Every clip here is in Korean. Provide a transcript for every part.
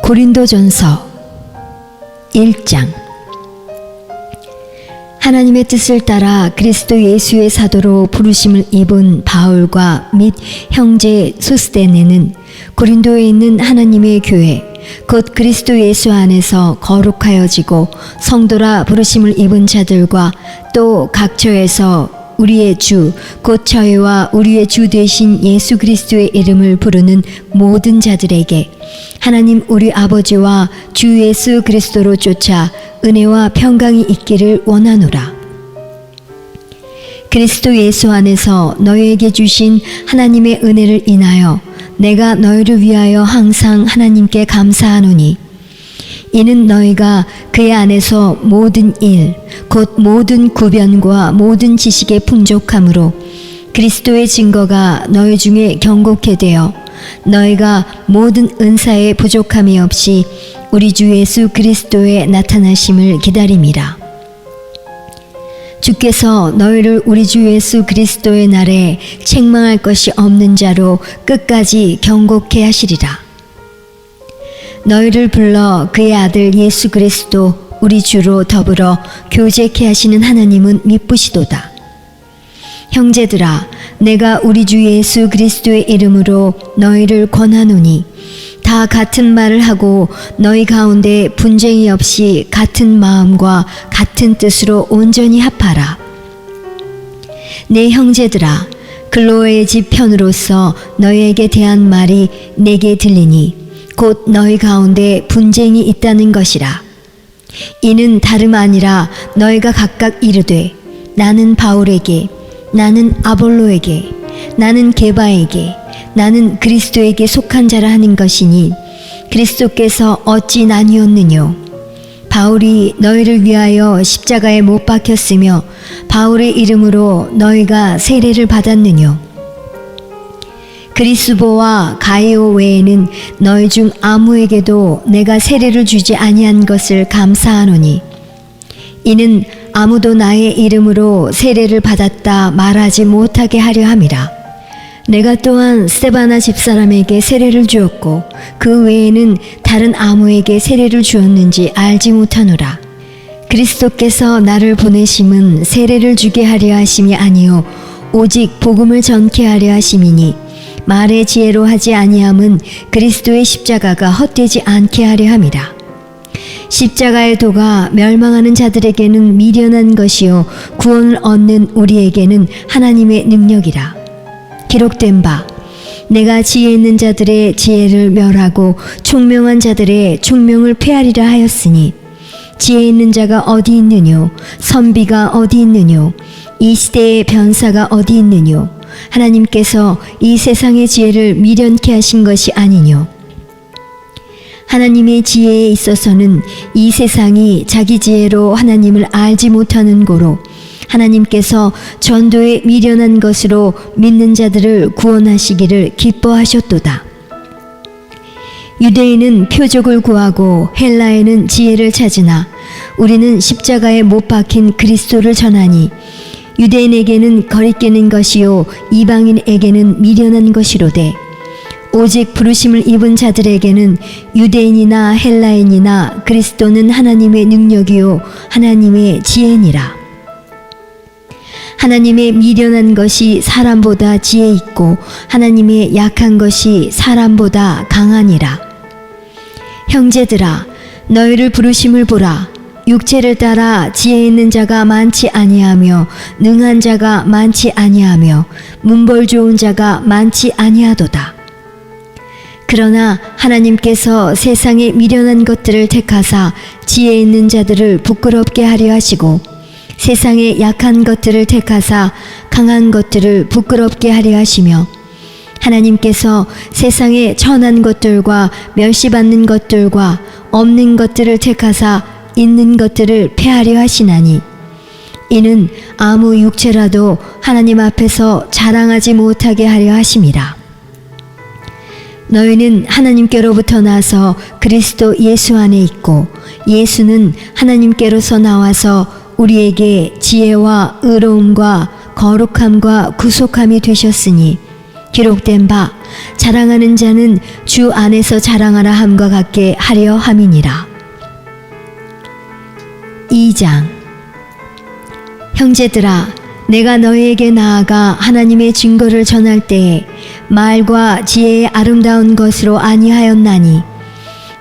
고린도전서 1장. 하나님의 뜻을 따라 그리스도 예수의 사도로 부르심을 입은 바울과 및 형제 소스데네는 고린도에 있는 하나님의 교회 곧 그리스도 예수 안에서 거룩하여지고 성도라 부르심을 입은 자들과 또 각처에서 우리의 주 곧 저희와 우리의 주 되신 예수 그리스도의 이름을 부르는 모든 자들에게 하나님 우리 아버지와 주 예수 그리스도로 쫓아 은혜와 평강이 있기를 원하노라. 그리스도 예수 안에서 너희에게 주신 하나님의 은혜를 인하여 내가 너희를 위하여 항상 하나님께 감사하노니 이는 너희가 그의 안에서 모든 일 곧 모든 구변과 모든 지식의 풍족함으로 그리스도의 증거가 너희 중에 경고케 되어 너희가 모든 은사의 부족함이 없이 우리 주 예수 그리스도의 나타나심을 기다림이라. 주께서 너희를 우리 주 예수 그리스도의 날에 책망할 것이 없는 자로 끝까지 경고케 하시리라. 너희를 불러 그의 아들 예수 그리스도 우리 주로 더불어 교제케 하시는 하나님은 미쁘시도다. 형제들아, 내가 우리 주 예수 그리스도의 이름으로 너희를 권하노니 다 같은 말을 하고 너희 가운데 분쟁이 없이 같은 마음과 같은 뜻으로 온전히 합하라. 내 형제들아, 글로의 집 편으로서 너희에게 대한 말이 내게 들리니 곧 너희 가운데 분쟁이 있다는 것이라. 이는 다름 아니라 너희가 각각 이르되 나는 바울에게, 나는 아볼로에게, 나는 게바에게, 나는 그리스도에게 속한 자라 하는 것이니 그리스도께서 어찌 나뉘었느뇨? 바울이 너희를 위하여 십자가에 못 박혔으며 바울의 이름으로 너희가 세례를 받았느뇨? 그리스보와 가이오 외에는 너희 중 아무에게도 내가 세례를 주지 아니한 것을 감사하노니 이는 아무도 나의 이름으로 세례를 받았다 말하지 못하게 하려 함이라. 내가 또한 스데바나 집사람에게 세례를 주었고 그 외에는 다른 아무에게 세례를 주었는지 알지 못하노라. 그리스도께서 나를 보내심은 세례를 주게 하려 하심이 아니요 오직 복음을 전케 하려 하심이니 말의 지혜로 하지 아니함은 그리스도의 십자가가 헛되지 않게 하려 함이라. 십자가의 도가 멸망하는 자들에게는 미련한 것이요 구원을 얻는 우리에게는 하나님의 능력이라. 기록된 바 내가 지혜 있는 자들의 지혜를 멸하고 총명한 자들의 총명을 폐하리라 하였으니 지혜 있는 자가 어디 있느뇨? 선비가 어디 있느뇨? 이 시대의 변사가 어디 있느뇨? 하나님께서 이 세상의 지혜를 미련케 하신 것이 아니뇨. 하나님의 지혜에 있어서는 이 세상이 자기 지혜로 하나님을 알지 못하는 고로 하나님께서 전도에 미련한 것으로 믿는 자들을 구원하시기를 기뻐하셨도다. 유대인은 표적을 구하고 헬라인은 지혜를 찾으나 우리는 십자가에 못 박힌 그리스도를 전하니 유대인에게는 거리끼는 것이요 이방인에게는 미련한 것이로되 오직 부르심을 입은 자들에게는 유대인이나 헬라인이나 그리스도는 하나님의 능력이요 하나님의 지혜니라. 하나님의 미련한 것이 사람보다 지혜 있고 하나님의 약한 것이 사람보다 강하니라. 형제들아, 너희를 부르심을 보라. 육체를 따라 지혜 있는 자가 많지 아니하며 능한 자가 많지 아니하며 문벌 좋은 자가 많지 아니하도다. 그러나 하나님께서 세상의 미련한 것들을 택하사 지혜 있는 자들을 부끄럽게 하려 하시고 세상의 약한 것들을 택하사 강한 것들을 부끄럽게 하려 하시며 하나님께서 세상의 천한 것들과 멸시받는 것들과 없는 것들을 택하사 있는 것들을 폐하려 하시나니 이는 아무 육체라도 하나님 앞에서 자랑하지 못하게 하려 하심이라. 너희는 하나님께로부터 나서 그리스도 예수 안에 있고 예수는 하나님께로서 나와서 우리에게 지혜와 의로움과 거룩함과 구속함이 되셨으니 기록된 바 자랑하는 자는 주 안에서 자랑하라 함과 같게 하려 함이니라. 2장. 형제들아, 내가 너희에게 나아가 하나님의 증거를 전할 때에 말과 지혜의 아름다운 것으로 아니하였나니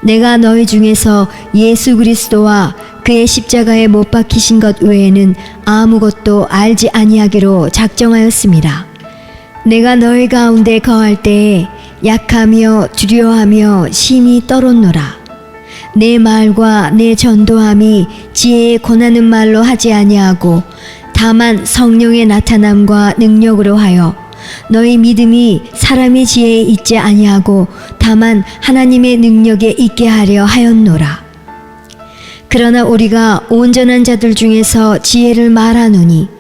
내가 너희 중에서 예수 그리스도와 그의 십자가에 못 박히신 것 외에는 아무것도 알지 아니하기로 작정하였습니다. 내가 너희 가운데 거할 때에 약하며 두려워하며 심히 떨었노라. 내 말과 내 전도함이 지혜에 권하는 말로 하지 아니하고 다만 성령의 나타남과 능력으로 하여 너희 믿음이 사람의 지혜에 있지 아니하고 다만 하나님의 능력에 있게 하려 하였노라. 그러나 우리가 온전한 자들 중에서 지혜를 말하노니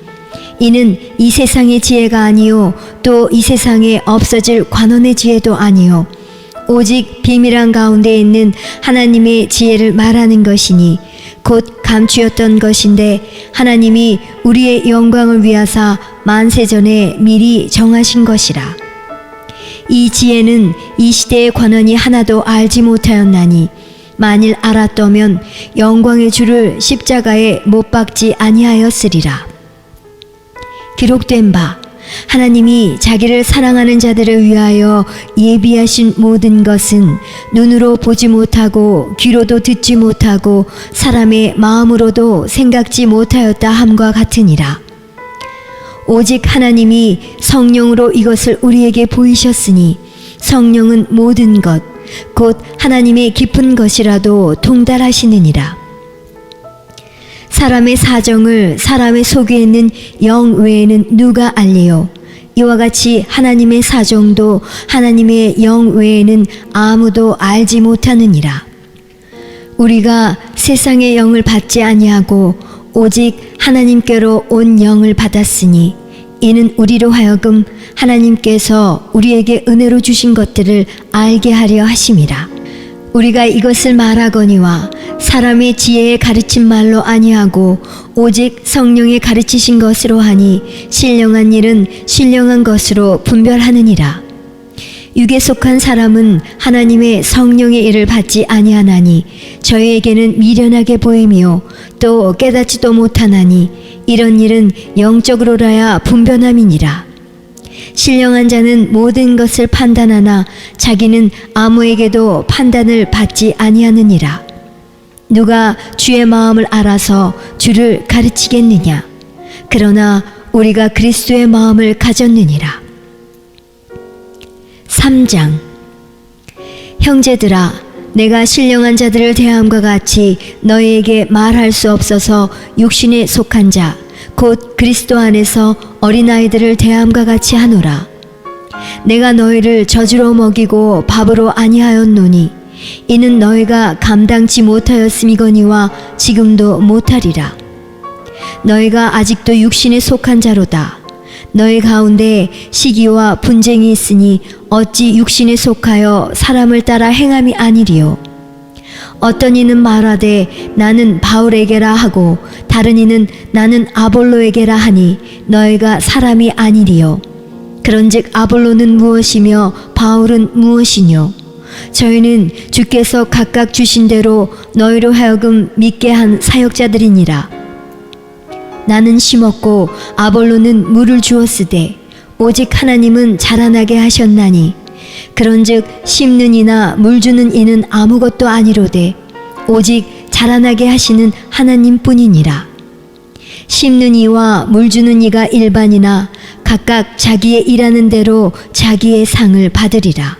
이는 이 세상의 지혜가 아니요 또 이 세상에 없어질 관원의 지혜도 아니요 오직 비밀한 가운데 있는 하나님의 지혜를 말하는 것이니 곧 감추었던 것인데 하나님이 우리의 영광을 위하사 만세전에 미리 정하신 것이라. 이 지혜는 이 시대의 관원이 하나도 알지 못하였나니 만일 알았더면 영광의 주를 십자가에 못 박지 아니하였으리라. 기록된 바 하나님이 자기를 사랑하는 자들을 위하여 예비하신 모든 것은 눈으로 보지 못하고 귀로도 듣지 못하고 사람의 마음으로도 생각지 못하였다 함과 같으니라. 오직 하나님이 성령으로 이것을 우리에게 보이셨으니 성령은 모든 것 곧 하나님의 깊은 것이라도 통달하시느니라. 사람의 사정을 사람의 속에 있는 영 외에는 누가 알리요? 이와 같이 하나님의 사정도 하나님의 영 외에는 아무도 알지 못하느니라. 우리가 세상의 영을 받지 아니하고 오직 하나님께로 온 영을 받았으니 이는 우리로 하여금 하나님께서 우리에게 은혜로 주신 것들을 알게 하려 하심이라. 우리가 이것을 말하거니와 사람의 지혜에 가르친 말로 아니하고 오직 성령의 가르치신 것으로 하니 신령한 일은 신령한 것으로 분별하느니라. 육에 속한 사람은 하나님의 성령의 일을 받지 아니하나니 저희에게는 미련하게 보이며 또 깨닫지도 못하나니 이런 일은 영적으로라야 분별함이니라. 신령한 자는 모든 것을 판단하나 자기는 아무에게도 판단을 받지 아니하느니라. 누가 주의 마음을 알아서 주를 가르치겠느냐? 그러나 우리가 그리스도의 마음을 가졌느니라. 3장. 형제들아, 내가 신령한 자들을 대함과 같이 너희에게 말할 수 없어서 육신에 속한 자 곧 그리스도 안에서 어린아이들을 대함과 같이 하노라. 내가 너희를 젖으로 먹이고 밥으로 아니하였노니 이는 너희가 감당치 못하였음이거니와 지금도 못하리라. 너희가 아직도 육신에 속한 자로다. 너희 가운데 시기와 분쟁이 있으니 어찌 육신에 속하여 사람을 따라 행함이 아니리요. 어떤 이는 말하되 나는 바울에게라 하고 다른 이는 나는 아볼로에게라 하니 너희가 사람이 아니리요. 그런즉 아볼로는 무엇이며 바울은 무엇이뇨? 저희는 주께서 각각 주신 대로 너희로 하여금 믿게 한 사역자들이니라. 나는 심었고 아볼로는 물을 주었으되 오직 하나님은 자라나게 하셨나니 그런즉 심는 이나 물 주는 이는 아무것도 아니로되 오직 자라나게 하시는 하나님뿐이니라. 심는 이와 물 주는 이가 일반이나 각각 자기의 일하는 대로 자기의 상을 받으리라.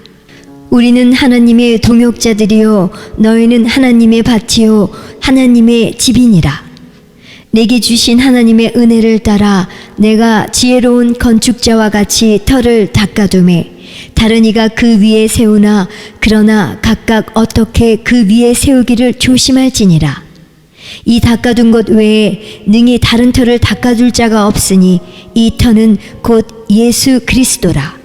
우리는 하나님의 동역자들이요 너희는 하나님의 밭이요 하나님의 집이니라. 내게 주신 하나님의 은혜를 따라 내가 지혜로운 건축자와 같이 터를 닦아두매 다른 이가 그 위에 세우나 그러나 각각 어떻게 그 위에 세우기를 조심할지니라. 이 닦아둔 것 외에 능히 다른 터를 닦아둘 자가 없으니 이 터는 곧 예수 그리스도라.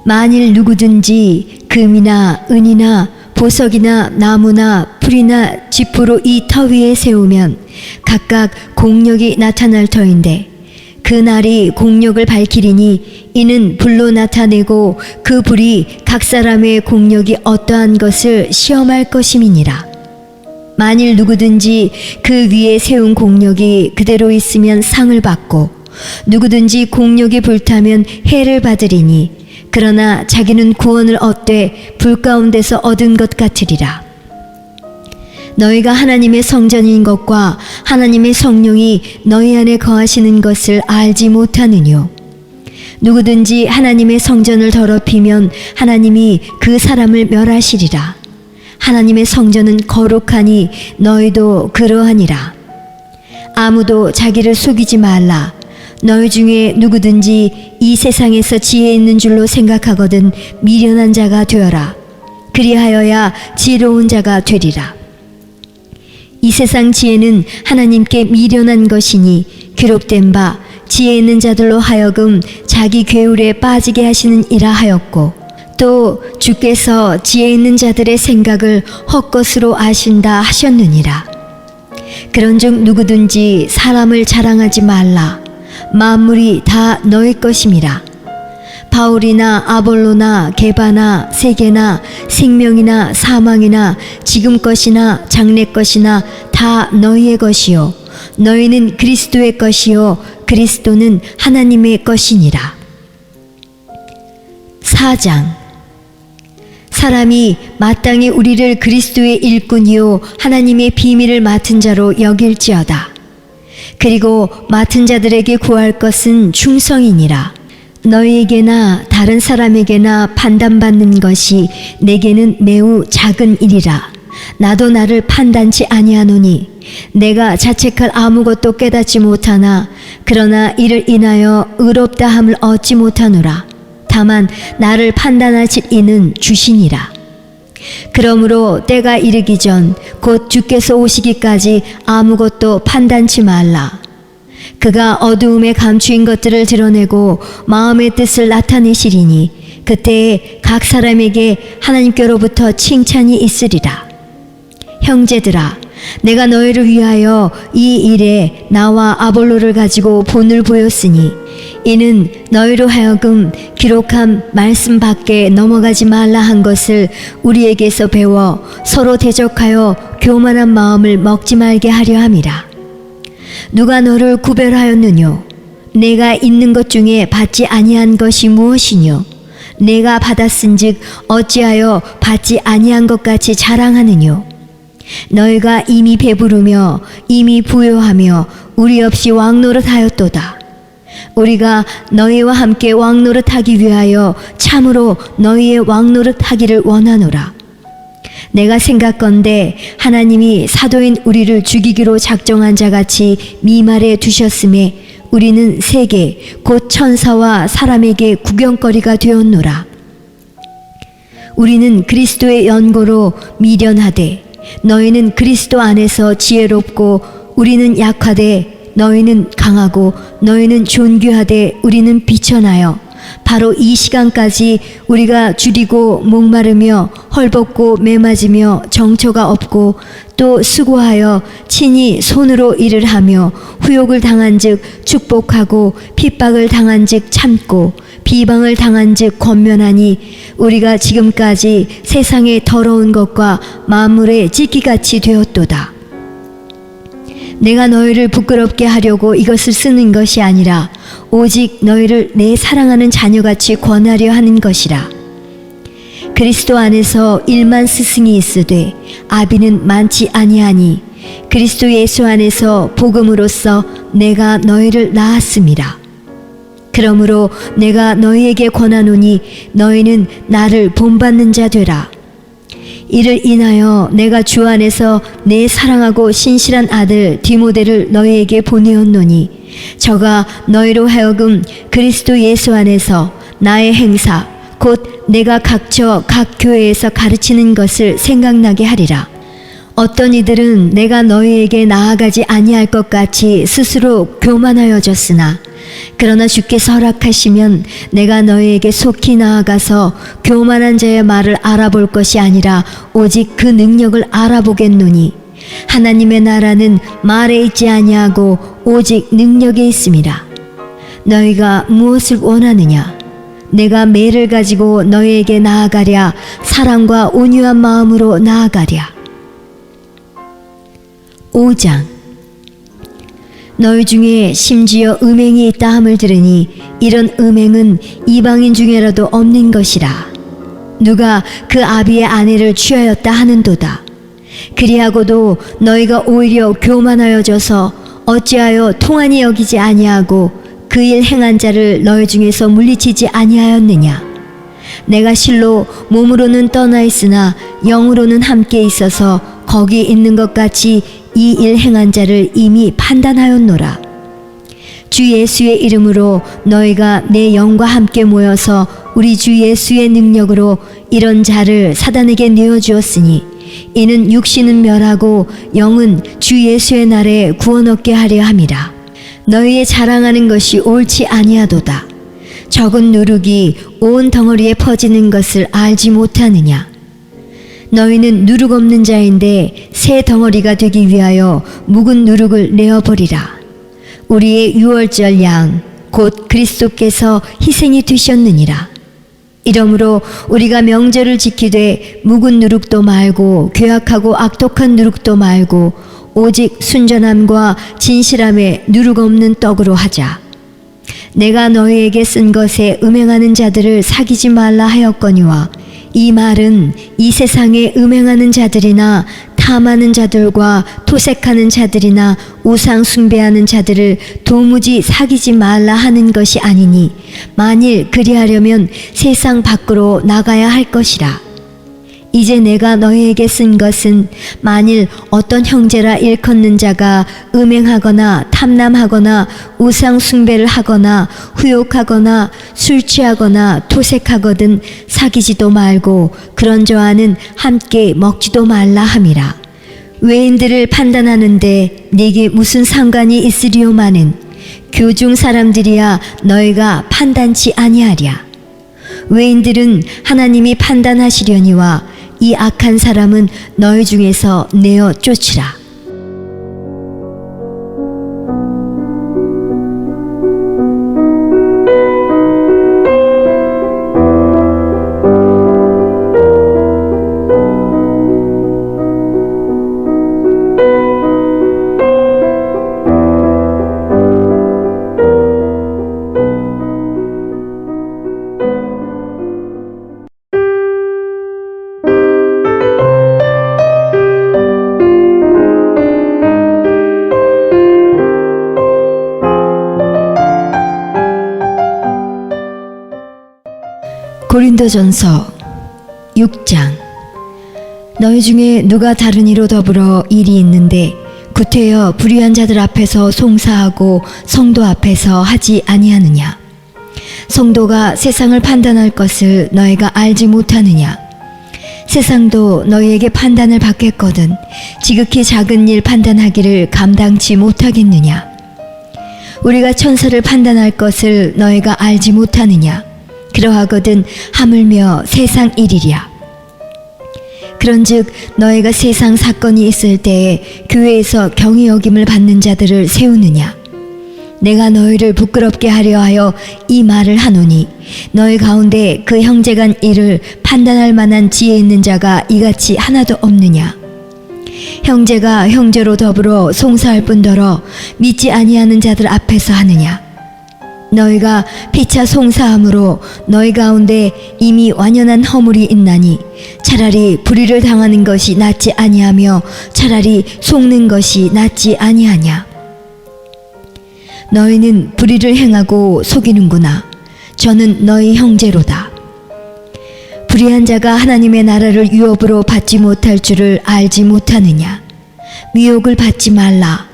만일 누구든지 금이나 은이나 보석이나 나무나 풀이나 지푸로 이 터 위에 세우면 각각 공력이 나타날 터인데 그 날이 공력을 밝히리니 이는 불로 나타내고 그 불이 각 사람의 공력이 어떠한 것을 시험할 것임이니라. 만일 누구든지 그 위에 세운 공력이 그대로 있으면 상을 받고 누구든지 공력이 불타면 해를 받으리니 그러나 자기는 구원을 얻되 불 가운데서 얻은 것 같으리라. 너희가 하나님의 성전인 것과 하나님의 성령이 너희 안에 거하시는 것을 알지 못하느뇨. 누구든지 하나님의 성전을 더럽히면 하나님이 그 사람을 멸하시리라. 하나님의 성전은 거룩하니 너희도 그러하니라. 아무도 자기를 속이지 말라. 너희 중에 누구든지 이 세상에서 지혜 있는 줄로 생각하거든 미련한 자가 되어라. 그리하여야 지혜로운 자가 되리라. 이 세상 지혜는 하나님께 미련한 것이니 기록된 바 지혜 있는 자들로 하여금 자기 괴울에 빠지게 하시는 이라 하였고 또 주께서 지혜 있는 자들의 생각을 헛것으로 아신다 하셨느니라. 그런즉 누구든지 사람을 자랑하지 말라. 만물이 다 너희 것임이라. 바울이나 아볼로나 게바나 세계나 생명이나 사망이나 지금 것이나 장래 것이나 다 너희의 것이요 너희는 그리스도의 것이요 그리스도는 하나님의 것이니라. 4장. 사람이 마땅히 우리를 그리스도의 일꾼이요 하나님의 비밀을 맡은 자로 여길지어다. 그리고 맡은 자들에게 구할 것은 충성이니라. 너희에게나 다른 사람에게나 판단받는 것이 내게는 매우 작은 일이라. 나도 나를 판단치 아니하노니 내가 자책할 아무것도 깨닫지 못하나 그러나 이를 인하여 의롭다 함을 얻지 못하노라. 다만 나를 판단하실 이는 주시니라. 그러므로 때가 이르기 전 곧 주께서 오시기까지 아무것도 판단치 말라. 그가 어두움에 감추인 것들을 드러내고 마음의 뜻을 나타내시리니 그때에 각 사람에게 하나님께로부터 칭찬이 있으리라. 형제들아, 내가 너희를 위하여 이 일에 나와 아볼로를 가지고 본을 보였으니 이는 너희로 하여금 기록한 말씀 밖에 넘어가지 말라 한 것을 우리에게서 배워 서로 대적하여 교만한 마음을 먹지 말게 하려 함이라. 누가 너를 구별하였느뇨? 내가 있는 것 중에 받지 아니한 것이 무엇이뇨? 내가 받았은즉 어찌하여 받지 아니한 것 같이 자랑하느뇨? 너희가 이미 배부르며 이미 부요하며 우리 없이 왕노릇하였도다. 우리가 너희와 함께 왕노릇하기 위하여 참으로 너희의 왕노릇하기를 원하노라. 내가 생각건대 하나님이 사도인 우리를 죽이기로 작정한 자같이 미말에 두셨음에 우리는 세계 곧 천사와 사람에게 구경거리가 되었노라. 우리는 그리스도의 연고로 미련하되 너희는 그리스도 안에서 지혜롭고 우리는 약하되 너희는 강하고 너희는 존귀하되 우리는 비천하여 바로 이 시간까지 우리가 줄이고 목마르며 헐벗고 매맞으며 정처가 없고 또 수고하여 친히 손으로 일을 하며 후욕을 당한즉 축복하고 핍박을 당한즉 참고 비방을 당한즉 권면하니 우리가 지금까지 세상의 더러운 것과 만물의 찢기같이 되었도다. 내가 너희를 부끄럽게 하려고 이것을 쓰는 것이 아니라 오직 너희를 내 사랑하는 자녀같이 권하려 하는 것이라. 그리스도 안에서 1만 스승이 있으되 아비는 많지 아니하니 그리스도 예수 안에서 복음으로써 내가 너희를 낳았음이라. 그러므로 내가 너희에게 권하노니 너희는 나를 본받는 자 되라. 이를 인하여 내가 주 안에서 내 사랑하고 신실한 아들 디모데를 너희에게 보내었노니 저가 너희로 하여금 그리스도 예수 안에서 나의 행사 곧 내가 각처 각 교회에서 가르치는 것을 생각나게 하리라. 어떤 이들은 내가 너희에게 나아가지 아니할 것 같이 스스로 교만하여졌으나 그러나 주께서 허락하시면 내가 너희에게 속히 나아가서 교만한 자의 말을 알아볼 것이 아니라 오직 그 능력을 알아보겠노니 하나님의 나라는 말에 있지 아니하고 오직 능력에 있음이라. 너희가 무엇을 원하느냐? 내가 매를 가지고 너희에게 나아가랴. 사랑과 온유한 마음으로 나아가랴. 5장. 너희 중에 심지어 음행이 있다 함을 들으니 이런 음행은 이방인 중에라도 없는 것이라. 누가 그 아비의 아내를 취하였다 하는도다. 그리하고도 너희가 오히려 교만하여져서 어찌하여 통한이 여기지 아니하고 그 일 행한 자를 너희 중에서 물리치지 아니하였느냐? 내가 실로 몸으로는 떠나 있으나 영으로는 함께 있어서 거기 있는 것 같이 이 일 행한 자를 이미 판단하였노라. 주 예수의 이름으로 너희가 내 영과 함께 모여서 우리 주 예수의 능력으로 이런 자를 사단에게 내어주었으니 이는 육신은 멸하고 영은 주 예수의 날에 구원 얻게 하려 함이라. 너희의 자랑하는 것이 옳지 아니하도다. 적은 누룩이 온 덩어리에 퍼지는 것을 알지 못하느냐? 너희는 누룩 없는 자인데 새 덩어리가 되기 위하여 묵은 누룩을 내어버리라. 우리의 유월절 양 곧 그리스도께서 희생이 되셨느니라. 이러므로 우리가 명절을 지키되 묵은 누룩도 말고 괴악하고 악독한 누룩도 말고 오직 순전함과 진실함에 누룩 없는 떡으로 하자. 내가 너희에게 쓴 것에 음행하는 자들을 사귀지 말라 하였거니와 이 말은 이 세상에 음행하는 자들이나 탐하는 자들과 토색하는 자들이나 우상 숭배하는 자들을 도무지 사귀지 말라 하는 것이 아니니 만일 그리하려면 세상 밖으로 나가야 할 것이라. 이제 내가 너희에게 쓴 것은 만일 어떤 형제라 일컫는 자가 음행하거나 탐남하거나 우상 숭배를 하거나 후욕하거나 술 취하거나 토색하거든 사귀지도 말고 그런 저와는 함께 먹지도 말라 함이라. 외인들을 판단하는데 네게 무슨 상관이 있으리요마는 교중 사람들이야 너희가 판단치 아니하랴. 외인들은 하나님이 판단하시려니와 이 악한 사람은 너희 중에서 내어 쫓으라. 고린도전서 6장. 너희 중에 누가 다른 이로 더불어 일이 있는데 구태여 불의한 자들 앞에서 송사하고 성도 앞에서 하지 아니하느냐? 성도가 세상을 판단할 것을 너희가 알지 못하느냐? 세상도 너희에게 판단을 받겠거든 지극히 작은 일 판단하기를 감당치 못하겠느냐? 우리가 천사를 판단할 것을 너희가 알지 못하느냐? 그러하거든 하물며 세상 일이랴. 그런즉 너희가 세상 사건이 있을 때에 교회에서 경히 여김을 받는 자들을 세우느냐? 내가 너희를 부끄럽게 하려 하여 이 말을 하노니 너희 가운데 그 형제간 일을 판단할 만한 지혜 있는 자가 이같이 하나도 없느냐? 형제가 형제로 더불어 송사할 뿐더러 믿지 아니하는 자들 앞에서 하느냐? 너희가 피차 송사함으로 너희 가운데 이미 완연한 허물이 있나니 차라리 불의를 당하는 것이 낫지 아니하며 차라리 속는 것이 낫지 아니하냐? 너희는 불의를 행하고 속이는구나. 저는 너희 형제로다. 불의한 자가 하나님의 나라를 유업으로 받지 못할 줄을 알지 못하느냐? 미혹을 받지 말라.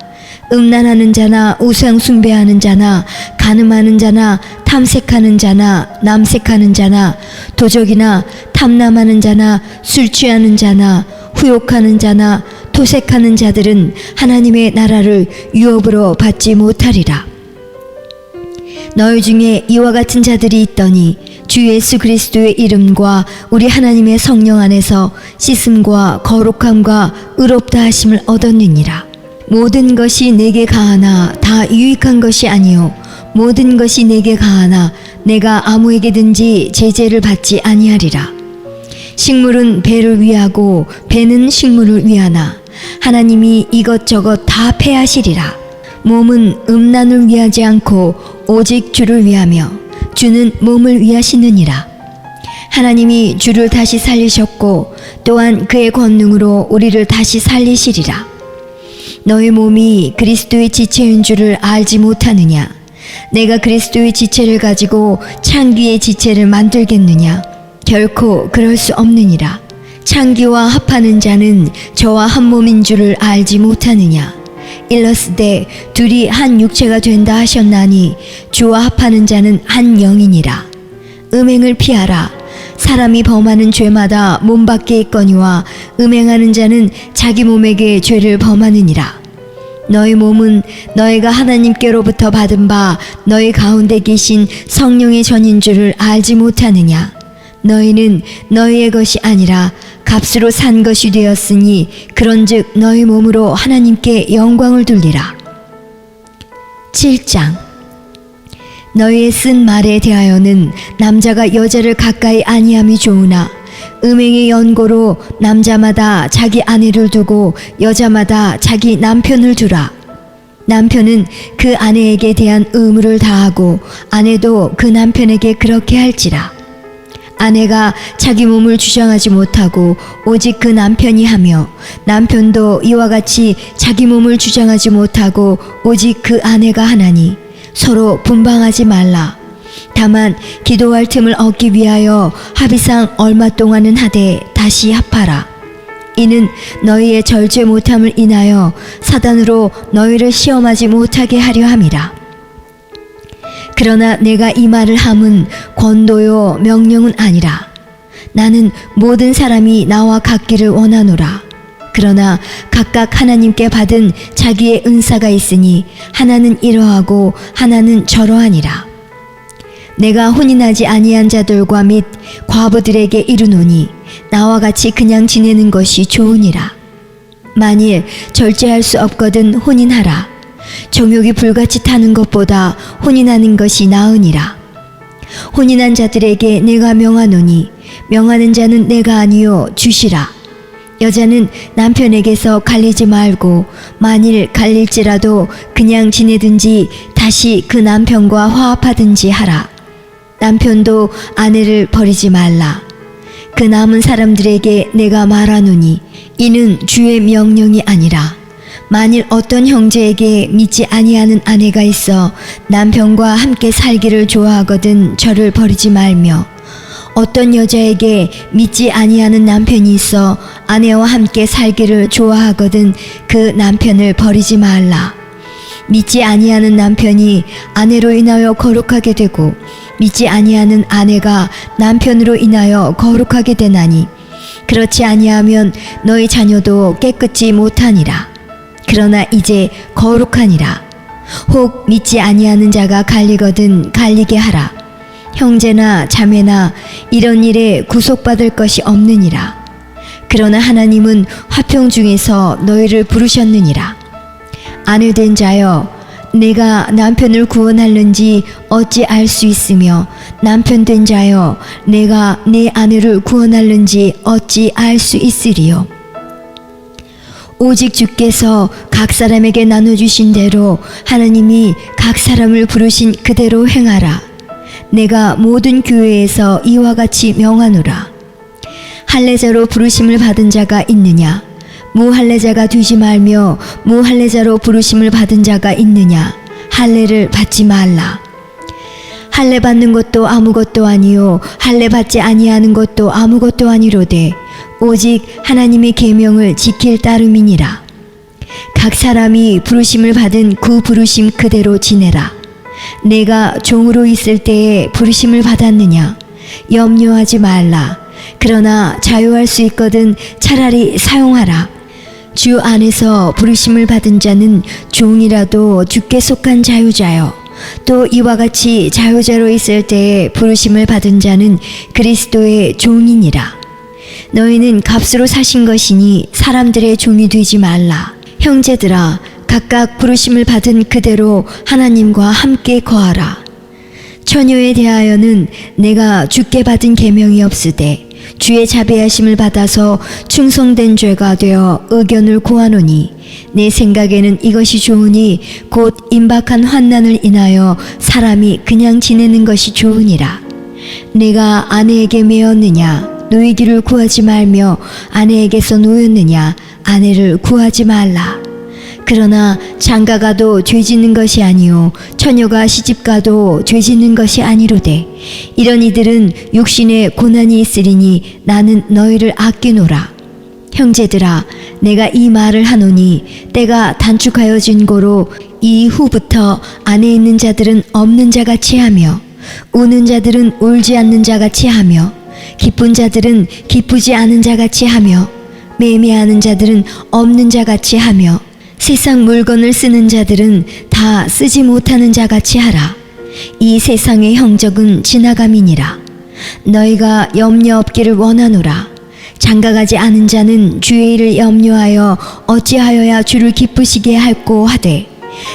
음란하는 자나 우상 숭배하는 자나 간음하는 자나 탐색하는 자나 남색하는 자나 도적이나 탐남하는 자나 술 취하는 자나 후욕하는 자나 토색하는 자들은 하나님의 나라를 유업으로 받지 못하리라. 너희 중에 이와 같은 자들이 있더니 주 예수 그리스도의 이름과 우리 하나님의 성령 안에서 씻음과 거룩함과 의롭다 하심을 얻었느니라. 모든 것이 내게 가하나 다 유익한 것이 아니요 모든 것이 내게 가하나 내가 아무에게든지 제재를 받지 아니하리라. 식물은 배를 위하고 배는 식물을 위하나 하나님이 이것저것 다 패하시리라. 몸은 음란을 위하지 않고 오직 주를 위하며 주는 몸을 위하시느니라. 하나님이 주를 다시 살리셨고 또한 그의 권능으로 우리를 다시 살리시리라. 너의 몸이 그리스도의 지체인 줄을 알지 못하느냐? 내가 그리스도의 지체를 가지고 창기의 지체를 만들겠느냐? 결코 그럴 수 없느니라. 창기와 합하는 자는 저와 한 몸인 줄을 알지 못하느냐? 일렀으되 둘이 한 육체가 된다 하셨나니 주와 합하는 자는 한 영이니라. 음행을 피하라. 사람이 범하는 죄마다 몸 밖에 있거니와 음행하는 자는 자기 몸에게 죄를 범하느니라. 너희 몸은 너희가 하나님께로부터 받은 바 너희 가운데 계신 성령의 전인 줄을 알지 못하느냐? 너희는 너희의 것이 아니라 값으로 산 것이 되었으니 그런즉 너희 몸으로 하나님께 영광을 돌리라. 7장. 너희의 쓴 말에 대하여는 남자가 여자를 가까이 아니함이 좋으나 음행의 연고로 남자마다 자기 아내를 두고 여자마다 자기 남편을 두라. 남편은 그 아내에게 대한 의무를 다하고 아내도 그 남편에게 그렇게 할지라. 아내가 자기 몸을 주장하지 못하고 오직 그 남편이 하며 남편도 이와 같이 자기 몸을 주장하지 못하고 오직 그 아내가 하나니 서로 분방하지 말라. 다만 기도할 틈을 얻기 위하여 합의상 얼마 동안은 하되 다시 합하라. 이는 너희의 절제 못함을 인하여 사단으로 너희를 시험하지 못하게 하려 함이라. 그러나 내가 이 말을 함은 권도요 명령은 아니라. 나는 모든 사람이 나와 같기를 원하노라. 그러나 각각 하나님께 받은 자기의 은사가 있으니 하나는 이러하고 하나는 저러하니라. 내가 혼인하지 아니한 자들과 및 과부들에게 이르노니 나와 같이 그냥 지내는 것이 좋으니라. 만일 절제할 수 없거든 혼인하라. 정욕이 불같이 타는 것보다 혼인하는 것이 나으니라. 혼인한 자들에게 내가 명하노니 명하는 자는 내가 아니요 주시라. 여자는 남편에게서 갈리지 말고 만일 갈릴지라도 그냥 지내든지 다시 그 남편과 화합하든지 하라. 남편도 아내를 버리지 말라. 그 남은 사람들에게 내가 말하노니 이는 주의 명령이 아니라. 만일 어떤 형제에게 믿지 아니하는 아내가 있어 남편과 함께 살기를 좋아하거든 저를 버리지 말며 어떤 여자에게 믿지 아니하는 남편이 있어 아내와 함께 살기를 좋아하거든 그 남편을 버리지 말라. 믿지 아니하는 남편이 아내로 인하여 거룩하게 되고 믿지 아니하는 아내가 남편으로 인하여 거룩하게 되나니 그렇지 아니하면 너희 자녀도 깨끗이 못하니라. 그러나 이제 거룩하니라. 혹 믿지 아니하는 자가 갈리거든 갈리게 하라. 형제나 자매나 이런 일에 구속받을 것이 없느니라. 그러나 하나님은 화평 중에서 너희를 부르셨느니라. 아내된 자여 내가 남편을 구원할는지 어찌 알 수 있으며 남편된 자여 내가 내 아내를 구원할는지 어찌 알 수 있으리요. 오직 주께서 각 사람에게 나눠주신 대로 하나님이 각 사람을 부르신 그대로 행하라. 내가 모든 교회에서 이와 같이 명하노라. 할례자로 부르심을 받은 자가 있느냐? 무할례자가 되지 말며 무할례자로 부르심을 받은 자가 있느냐? 할례를 받지 말라. 할례 받는 것도 아무것도 아니요 할례 받지 아니하는 것도 아무것도 아니로되 오직 하나님의 계명을 지킬 따름이니라. 각 사람이 부르심을 받은 그 부르심 그대로 지내라. 내가 종으로 있을 때에 부르심을 받았느냐? 염려하지 말라. 그러나 자유할 수 있거든 차라리 사용하라. 주 안에서 부르심을 받은 자는 종이라도 주께 속한 자유자요. 또 이와 같이 자유자로 있을 때에 부르심을 받은 자는 그리스도의 종이니라. 너희는 값으로 사신 것이니 사람들의 종이 되지 말라. 형제들아, 각각 부르심을 받은 그대로 하나님과 함께 거하라. 처녀에 대하여는 내가 주께 받은 계명이 없으되 주의 자비하심을 받아서 충성된 죄가 되어 의견을 구하노니 내 생각에는 이것이 좋으니 곧 임박한 환난을 인하여 사람이 그냥 지내는 것이 좋으니라. 내가 아내에게 매었느냐 노이기를 구하지 말며 아내에게서 놓였느냐 아내를 구하지 말라. 그러나 장가가도 죄짓는 것이 아니요 처녀가 시집가도 죄짓는 것이 아니로되 이런 이들은 육신에 고난이 있으리니 나는 너희를 아끼노라. 형제들아 내가 이 말을 하노니 때가 단축하여진 고로 이후부터 안에 있는 자들은 없는 자같이 하며 우는 자들은 울지 않는 자같이 하며 기쁜 자들은 기쁘지 않은 자같이 하며 매매하는 자들은 없는 자같이 하며 세상 물건을 쓰는 자들은 다 쓰지 못하는 자같이 하라. 이 세상의 형적은 지나감이니라. 너희가 염려 없기를 원하노라. 장가가지 않은 자는 주의 일을 염려하여 어찌하여야 주를 기쁘시게 할꼬 하되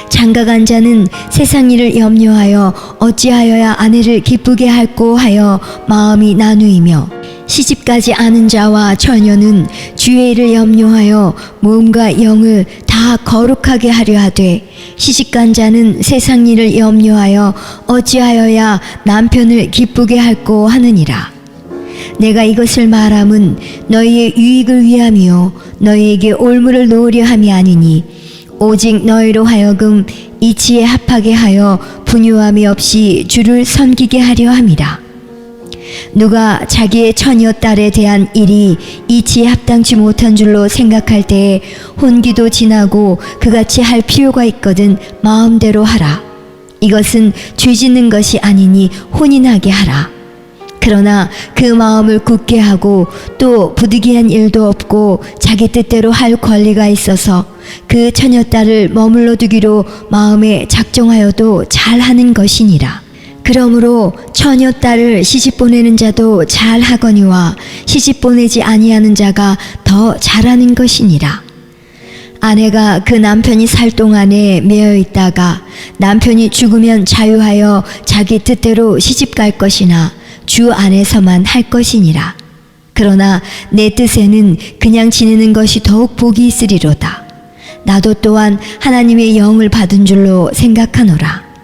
장가간 자는 세상 일을 염려하여 어찌하여야 아내를 기쁘게 할꼬 하여 마음이 나누이며 시집가지 않은 자와 처녀는 주의 일을 염려하여 몸과 영을 다 거룩하게 하려 하되 시집간 자는 세상 일을 염려하여 어찌하여야 남편을 기쁘게 할꼬 하느니라. 내가 이것을 말함은 너희의 유익을 위함이요 너희에게 올무를 놓으려 함이 아니니 오직 너희로 하여금 이치에 합하게 하여 분유함이 없이 주를 섬기게 하려 함이라. 누가 자기의 처녀 딸에 대한 일이 이치에 합당치 못한 줄로 생각할 때에 혼기도 지나고 그같이 할 필요가 있거든 마음대로 하라. 이것은 죄짓는 것이 아니니 혼인하게 하라. 그러나 그 마음을 굳게 하고 또 부득이한 일도 없고 자기 뜻대로 할 권리가 있어서 그 처녀딸을 머물러 두기로 마음에 작정하여도 잘하는 것이니라. 그러므로 처녀딸을 시집 보내는 자도 잘하거니와 시집 보내지 아니하는 자가 더 잘하는 것이니라. 아내가 그 남편이 살 동안에 매여 있다가 남편이 죽으면 자유하여 자기 뜻대로 시집 갈 것이나 주 안에서만 할 것이니라. 그러나 내 뜻에는 그냥 지내는 것이 더욱 복이 있으리로다. 나도 또한 하나님의 영을 받은 줄로 생각하노라.